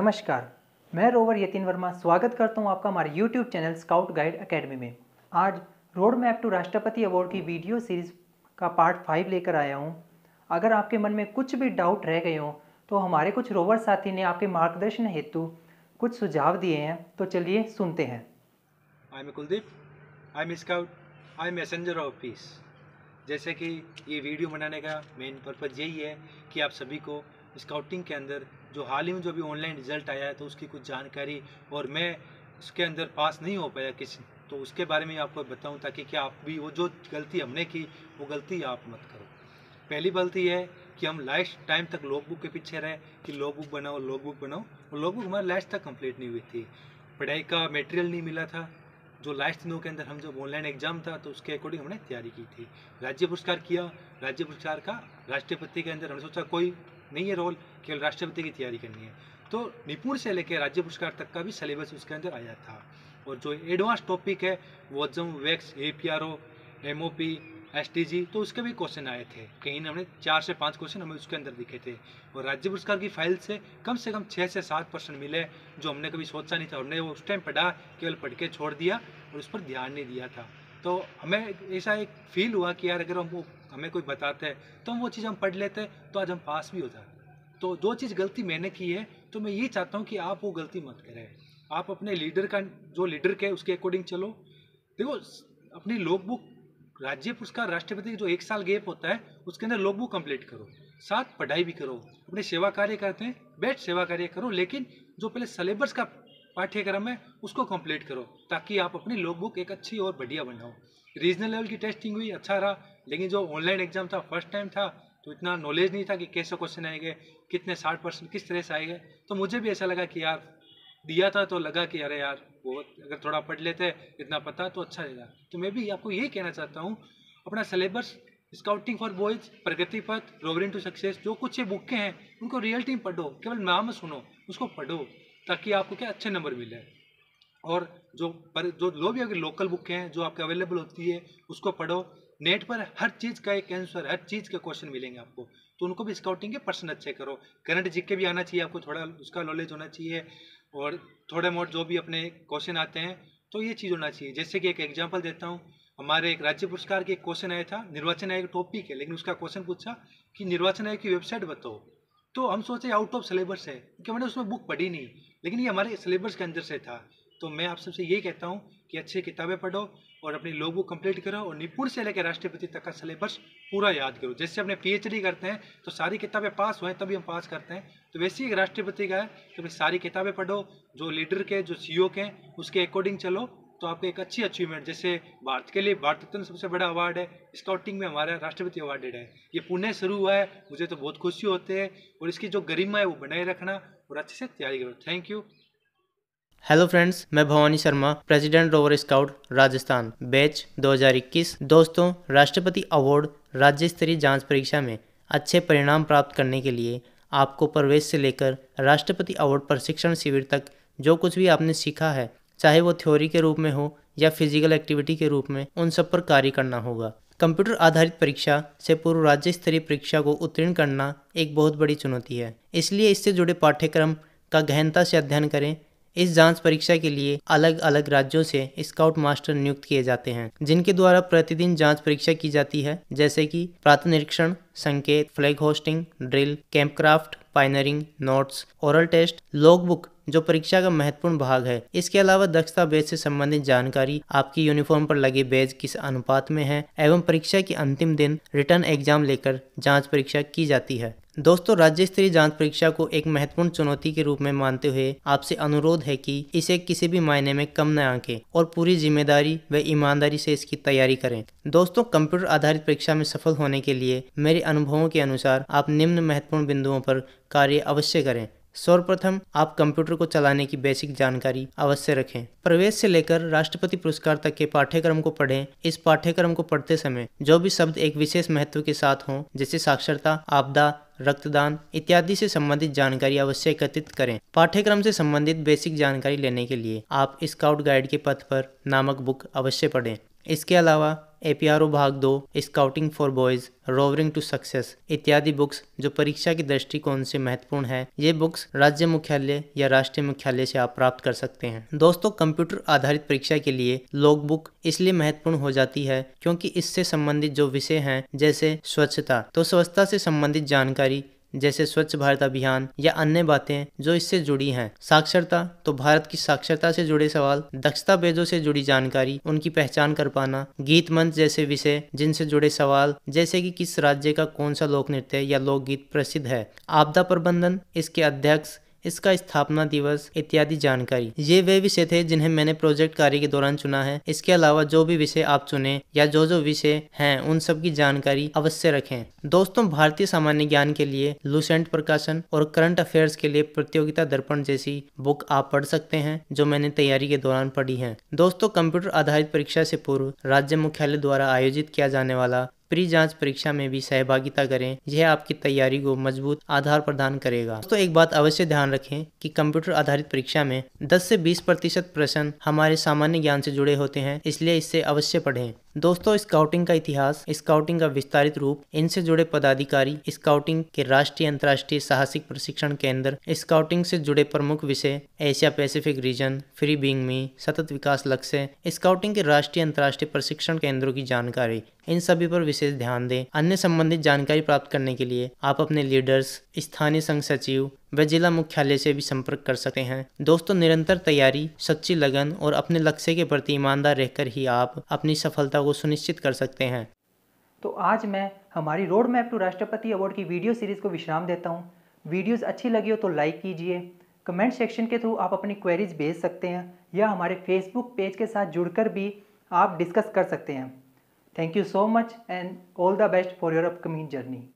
नमस्कार, मैं रोवर यतिन वर्मा स्वागत करता हूं आपका हमारे YouTube channel scout guide academy में। आज रोड मैप टू राष्ट्रपति अवार्ड की वीडियो सीरीज का पार्ट 5 लेकर आया हूं। अगर आपके मन में कुछ भी डाउट रह गए हो तो हमारे कुछ रोवर साथी ने आपके मार्गदर्शन हेतु कुछ सुझाव दिए हैं, तो चलिए सुनते हैं। I am Kuldeep, I am scout, I am messenger of peace. जैसे कि ये वीडियो बनाने का मेन पर्पज़ यही है कि आप सभी को स्काउटिंग के अंदर जो हाल ही में जो भी ऑनलाइन रिजल्ट आया है तो उसकी कुछ जानकारी, और मैं उसके अंदर पास नहीं हो पाया किसी, तो उसके बारे में आपको बताऊं ताकि क्या आप भी वो जो गलती हमने की वो गलती आप मत करो। पहली गलती है कि हम लास्ट टाइम तक लॉग बुक के पीछे रहे कि लॉग बुक बनाओ, लॉग बुक बनाओ, और लॉग बुक हमारा लास्ट तक कंप्लीट नहीं हुई थी। पढ़ाई का मटेरियल नहीं मिला था। जो लास्ट दिनों के अंदर हम जब ऑनलाइन एग्जाम था तो उसके अकॉर्डिंग हमने तैयारी की थी। राज्य पुरस्कार किया, राज्य पुरस्कार का राष्ट्रपति के अंदर हमने सोचा कोई नहीं है रोल, केवल राष्ट्रपति की तैयारी करनी है, तो निपुण से लेकर राज्य पुरस्कार तक का भी सिलेबस उसके अंदर आया था। और जो एडवांस टॉपिक है वोजम, वैक्स, APRO, MOP, STG, तो उसके भी क्वेश्चन आए थे। कहीं हमने 4 से 5 क्वेश्चन हमें उसके अंदर दिखे थे। और राज्य पुरस्कार की फाइल से कम 6 से 7% मिले, जो हमने कभी सोचा नहीं था। हमने वो उस टाइम पढ़ा, केवल पढ़ के छोड़ दिया और उस पर ध्यान नहीं दिया था। तो हमें ऐसा एक फील हुआ कि यार अगर हम हमें कोई बताते हैं तो हम वो चीज़ हम पढ़ लेते तो आज हम पास भी हो जाते। तो जो चीज़ गलती मैंने की है तो मैं ये चाहता हूँ कि आप वो गलती मत करें। आप अपने लीडर का जो लीडर के उसके अकॉर्डिंग चलो। देखो, अपनी लॉग बुक राज्य पुरस्कार राष्ट्रपति जो 1 साल गैप होता है उसके अंदर लॉग बुक कंप्लीट करो, साथ पढ़ाई भी करो। अपने सेवा कार्य करते हैं, बेस्ट सेवा कार्य करो, लेकिन जो पहले सिलेबस का पाठ्यक्रम है उसको कंप्लीट करो ताकि आप अपनी लॉग बुक एक अच्छी और बढ़िया बनाओ। रीजनल लेवल की टेस्टिंग हुई, अच्छा रहा, लेकिन जो ऑनलाइन एग्जाम था फर्स्ट टाइम था तो इतना नॉलेज नहीं था कि कैसे क्वेश्चन आएंगे, कितने 60% किस तरह से आएंगे। तो मुझे भी ऐसा लगा कि यार दिया था तो लगा कि अरे यार वो अगर थोड़ा पढ़ लेते इतना पता तो अच्छा रहेगा। तो मैं भी आपको यही कहना चाहता हूँ, अपना सिलेबस, स्काउटिंग फॉर बॉयज, प्रगति पथ, रोवर इनटू सक्सेस, जो कुछ ये बुकें हैं उनको रियल टाइम पढ़ो, केवल नाम सुनो, उसको पढ़ो ताकि आपको क्या अच्छे नंबर मिले। और जो भी अगर लोकल बुक हैं जो आपके अवेलेबल होती है उसको पढ़ो। नेट पर हर चीज़ का एक आंसर, हर चीज़ के क्वेश्चन मिलेंगे आपको, तो उनको भी स्काउटिंग के पर्सन अच्छे करो। करंट जीके भी आना चाहिए आपको, थोड़ा उसका नॉलेज होना चाहिए, और थोड़े मोट जो भी अपने क्वेश्चन आते हैं तो ये चीज़ होना चाहिए। जैसे कि एक एग्जांपल देता हूँ, हमारे एक राज्य पुरस्कार के एक क्वेश्चन आया था, निर्वाचन आयोग टॉपिक है, लेकिन उसका क्वेश्चन पूछा कि निर्वाचन आयोग की वेबसाइट बताओ। तो हम सोचे आउट ऑफ सिलेबस है क्योंकि मैंने उसमें बुक पढ़ी नहीं, लेकिन ये हमारे सिलेबस के अंदर से था। तो मैं आप सबसे यही कहता हूँ कि अच्छी किताबें पढ़ो और अपनी लॉग बुक कंप्लीट करो, और निपुण से लेकर राष्ट्रपति तक का सिलेबस पूरा याद करो। जैसे अपने PhD करते हैं तो सारी किताबें पास हुए तभी हम पास करते हैं, तो वैसे ही राष्ट्रपति का है कि अपनी सारी किताबें पढ़ो, जो लीडर के, जो CEO के उसके अकॉर्डिंग चलो, तो आपको एक अच्छी अचीवमेंट। जैसे भारत के लिए भारत रत्न सबसे बड़ा अवार्ड है, स्काउटिंग में हमारा राष्ट्रपति अवार्डेड है। ये पुणे शुरू हुआ है, मुझे तो बहुत खुशी होती है, और इसकी जो गरिमा है वो बनाए रखना और अच्छे से तैयारी करो। Thank you. हेलो फ्रेंड्स, मैं Bhavani Sharma, president rover scout Rajasthan, batch 2021। दोस्तों, राष्ट्रपति अवार्ड राज्य स्तरीय जांच परीक्षा में अच्छे परिणाम प्राप्त करने के लिए आपको प्रवेश से लेकर राष्ट्रपति अवार्ड प्रशिक्षण शिविर तक जो कुछ भी आपने सीखा है, चाहे वो थ्योरी के रूप में हो या फिजिकल एक्टिविटी के रूप में, उन सब पर कार्य करना होगा। कंप्यूटर आधारित परीक्षा से पूर्व राज्य स्तरीय परीक्षा को उत्तीर्ण करना एक बहुत बड़ी चुनौती है, इसलिए इससे जुड़े पाठ्यक्रम का गहनता से अध्ययन करें। इस जांच परीक्षा के लिए अलग अलग राज्यों से स्काउट मास्टर नियुक्त किए जाते हैं, जिनके द्वारा प्रतिदिन जांच परीक्षा की जाती है, जैसे कि प्रातः निरीक्षण, संकेत, flag hoisting, drill, campcraft, pioneering, notes, oral test, log book जो परीक्षा का महत्वपूर्ण भाग है। इसके अलावा दक्षता बैच से संबंधित जानकारी, आपकी यूनिफॉर्म पर लगे बैच किस अनुपात में है, एवं परीक्षा के अंतिम दिन रिटर्न एग्जाम लेकर जांच परीक्षा की जाती है। दोस्तों, राज्य स्तरीय जांच परीक्षा को एक महत्वपूर्ण चुनौती के रूप में मानते हुए आपसे अनुरोध है कि इसे किसी भी मायने में कम न आंकें और पूरी जिम्मेदारी व ईमानदारी से इसकी तैयारी करें। दोस्तों, कंप्यूटर आधारित परीक्षा में सफल होने के लिए मेरे अनुभवों के अनुसार आप निम्न महत्वपूर्ण बिंदुओं पर कार्य अवश्य करें। सर्वप्रथम, आप कंप्यूटर को चलाने की बेसिक जानकारी अवश्य रखें। प्रवेश से लेकर राष्ट्रपति पुरस्कार तक के पाठ्यक्रम को पढ़ें। इस पाठ्यक्रम को पढ़ते समय जो भी शब्द एक विशेष महत्व के साथ हों, जैसे साक्षरता, आपदा, रक्तदान इत्यादि से संबंधित जानकारी अवश्य एकत्रित करें। पाठ्यक्रम से संबंधित बेसिक जानकारी लेने के लिए आप स्काउट गाइड के पथ पर नामक बुक अवश्य पढ़ें। इसके अलावा APRO भाग 2, scouting for boys, rovering to success इत्यादि बुक्स जो परीक्षा के दृष्टिकोण से महत्वपूर्ण है, ये बुक्स राज्य मुख्यालय या राष्ट्रीय मुख्यालय से आप प्राप्त कर सकते हैं। दोस्तों, कंप्यूटर आधारित परीक्षा के लिए लॉग बुक इसलिए महत्वपूर्ण हो जाती है क्योंकि इससे संबंधित जो विषय हैं जैसे स्वच्छता, तो स्वच्छता से संबंधित जानकारी जैसे स्वच्छ भारत अभियान या अन्य बातें जो इससे जुड़ी हैं। साक्षरता, तो भारत की साक्षरता से जुड़े सवाल, दस्तावेजों से जुड़ी जानकारी, उनकी पहचान कर पाना, गीत मंच जैसे विषय जिनसे जुड़े सवाल जैसे कि किस राज्य का कौन सा लोक नृत्य या लोकगीत प्रसिद्ध है, आपदा प्रबंधन, इसके अध्यक्ष, इसका स्थापना दिवस इत्यादि जानकारी। ये वे विषय थे जिन्हें मैंने प्रोजेक्ट कार्य के दौरान चुना है। इसके अलावा जो भी विषय आप चुने या जो विषय हैं उन सब की जानकारी अवश्य रखें। दोस्तों, भारतीय सामान्य ज्ञान के लिए लुसेंट प्रकाशन और करंट अफेयर्स के लिए प्रतियोगिता दर्पण जैसी बुक आप पढ़ सकते हैं जो मैंने तैयारी के दौरान पढ़ी है। दोस्तों, कंप्यूटर आधारित परीक्षा से पूर्व राज्य मुख्यालय द्वारा आयोजित किया जाने वाला प्री जांच परीक्षा में भी सहभागिता करें। यह आपकी तैयारी को मजबूत आधार प्रदान करेगा। दोस्तों, एक बात अवश्य ध्यान रखें कि कंप्यूटर आधारित परीक्षा में 10 से 20% प्रश्न हमारे सामान्य ज्ञान से जुड़े होते हैं, इसलिए इससे अवश्य पढ़ें। दोस्तों, स्काउटिंग का इतिहास, स्काउटिंग का विस्तारित रूप, इनसे जुड़े पदाधिकारी, स्काउटिंग के राष्ट्रीय अंतर्राष्ट्रीय साहसिक प्रशिक्षण केंद्र, स्काउटिंग से जुड़े प्रमुख विषय, Asia Pacific region, free being me, सतत विकास लक्ष्य, स्काउटिंग के राष्ट्रीय अंतर्राष्ट्रीय प्रशिक्षण केंद्रों की जानकारी, इन सभी पर विशेष ध्यान दें। अन्य संबंधित जानकारी प्राप्त करने के लिए आप अपने लीडर्स, स्थानीय संघ सचिव व जिला मुख्यालय से भी संपर्क कर सकते हैं। दोस्तों, निरंतर तैयारी, सच्ची लगन और अपने लक्ष्य के प्रति ईमानदार रहकर ही आप अपनी सफलता को सुनिश्चित कर सकते हैं। तो आज मैं हमारी रोड मैप टू राष्ट्रपति अवार्ड की वीडियो सीरीज़ को विश्राम देता हूँ। वीडियोस अच्छी लगी हो तो लाइक कीजिए, कमेंट सेक्शन के थ्रू आप अपनी क्वेरीज भेज सकते हैं या हमारे फेसबुक पेज के साथ जुड़कर भी आप डिस्कस कर सकते हैं। Thank you so much and all the best for your upcoming journey.